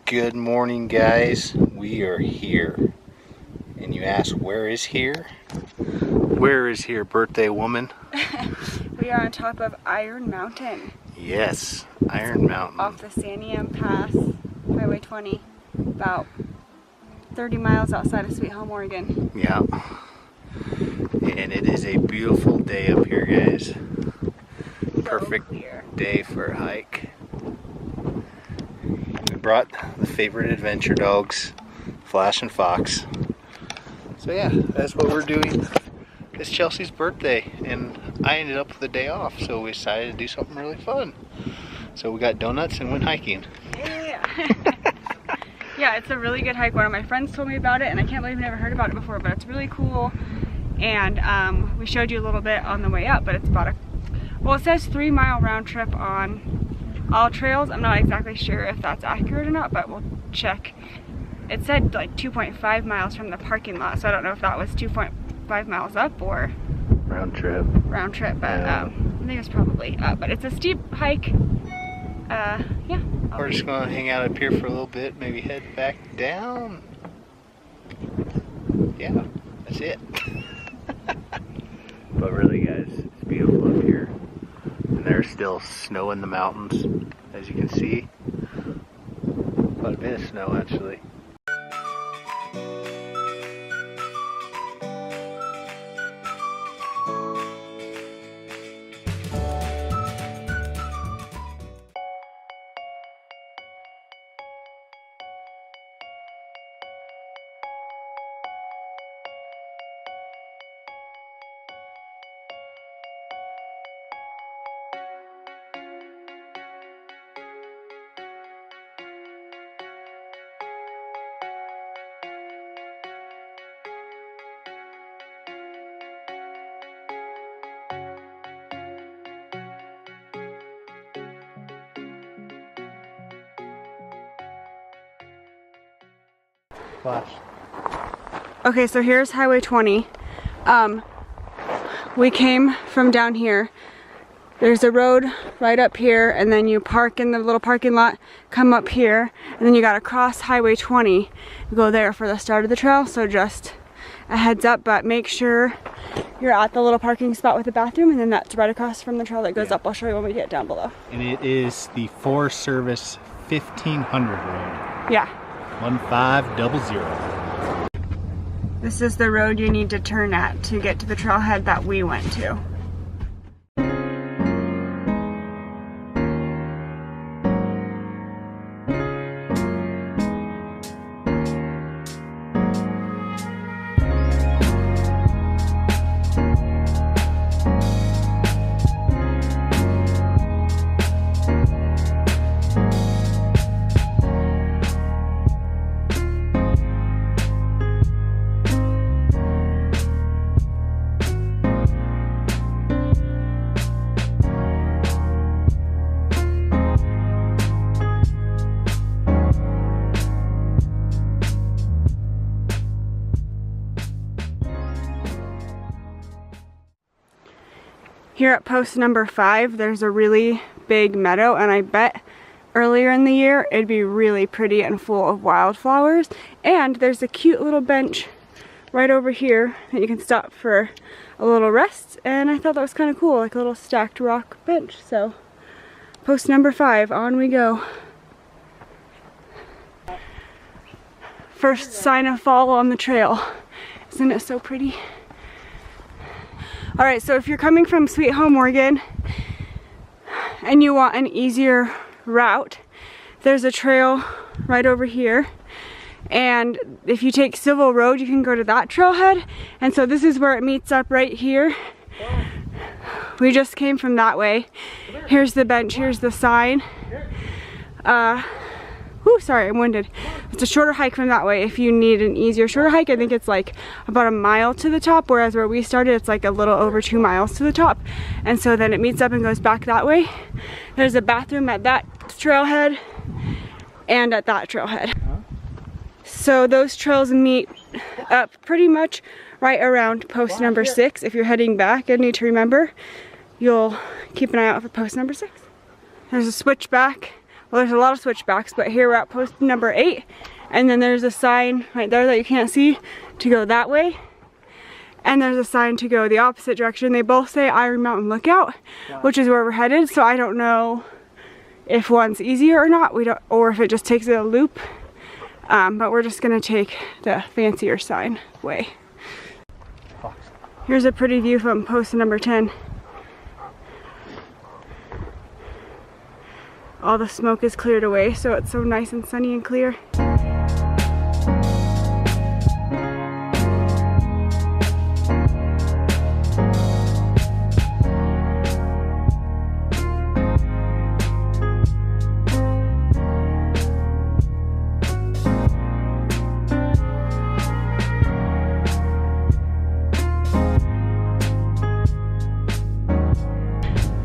Good morning, guys. We are here. And you ask, where is here? Where is here, birthday woman? We are on top of Iron Mountain. Yes, Iron Mountain. Off the Santiam Pass, Highway 20, about 30 miles outside of Sweet Home, Oregon. Yeah. And it is a beautiful day up here, guys. Perfect day for a hike. We brought the favorite adventure dogs, Flash and Fox. So yeah, that's what we're doing. It's Chelsea's birthday and I ended up with a day off, so we decided to do something really fun. So we got donuts and went hiking. Yeah. Yeah, it's a really good hike. One of my friends told me about it and I can't believe I've never heard about it before, but it's really cool. And we showed you a little bit on the way up, but it's about well, it says 3-mile round trip on all trails. I'm not exactly sure if that's accurate or not, but we'll check. It said like 2.5 miles from the parking lot, so I don't know if that was 2.5 miles up or round trip, but yeah. I think it's probably up, but it's a steep hike. Yeah. We're just gonna hang out up here for a little bit, maybe head back down. Yeah, that's it. But really, guys, it's beautiful up here. And there's still snow in the mountains, as you can see. Quite a bit of snow, actually. Flash. Okay, so here's Highway 20. We came from down here. There's a road right up here, and then you park in the little parking lot, come up here, and then you gotta cross Highway 20, go there for the start of the trail. So just a heads up, but make sure you're at the little parking spot with the bathroom, and then that's right across from the trail that goes up. I'll show you when we get down below. And it is the Forest Service 1500 road. Yeah. 1500. This is the road you need to turn at to get to the trailhead that we went to. Here at post number 5, there's a really big meadow, and I bet earlier in the year it'd be really pretty and full of wildflowers. And there's a cute little bench right over here that you can stop for a little rest, and I thought that was kind of cool, like a little stacked rock bench. So post number 5, on we go. First sign of fall on the trail. Isn't it so pretty? Alright, so if you're coming from Sweet Home, Oregon, and you want an easier route, there's a trail right over here. And if you take Civil Road, you can go to that trailhead. And so this is where it meets up right here. We just came from that way. Here's the bench, here's the sign. Sorry, I'm winded. It's a shorter hike from that way. If you need an easier, shorter hike, I think it's like about a mile to the top, whereas where we started, it's like a little over 2 miles to the top. And so then it meets up and goes back that way. There's a bathroom at that trailhead and at that trailhead. So those trails meet up pretty much right around post number 6. If you're heading back and need to remember, you'll keep an eye out for post number 6. There's a switchback well, there's a lot of switchbacks, but here we're at post number 8, and then there's a sign right there that you can't see to go that way, and there's a sign to go the opposite direction. They both say Iron Mountain Lookout, which is where we're headed, so I don't know if one's easier or not, or if it just takes a loop, but we're just gonna take the fancier sign way. Here's a pretty view from post number 10. All the smoke is cleared away, so it's so nice and sunny and clear.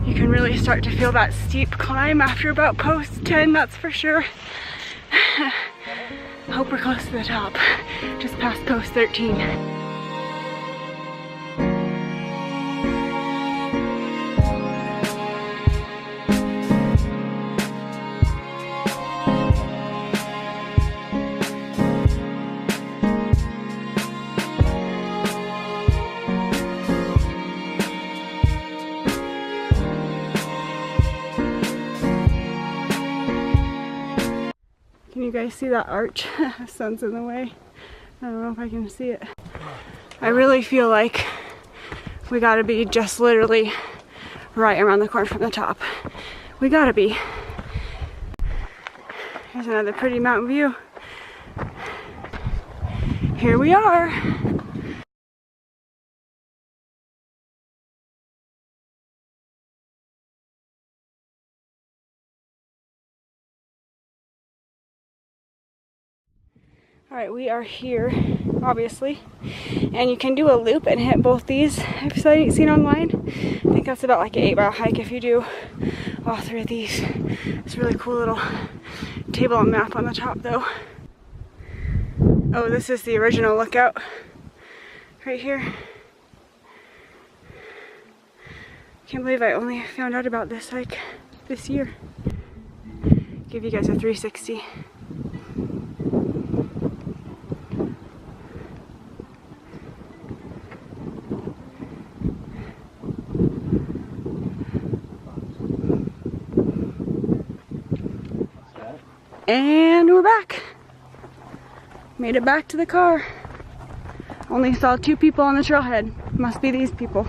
You can really start to feel that steep climb after about post 10, that's for sure. Hope we're close to the top, just past post 13. Can you guys see that arch? The sun's in the way. I don't know if I can see it. I really feel like we gotta be just literally right around the corner from the top. We gotta be. Here's another pretty mountain view. Here we are. Alright, we are here, obviously, and you can do a loop and hit both these I've seen online. I think that's about like an 8-mile hike if you do all 3 of these. It's a really cool little table and map on the top though. Oh, this is the original lookout right here. Can't believe I only found out about this like this year. Give you guys a 360. And we're back. Made it back to the car. Only saw 2 people on the trailhead. Must be these people.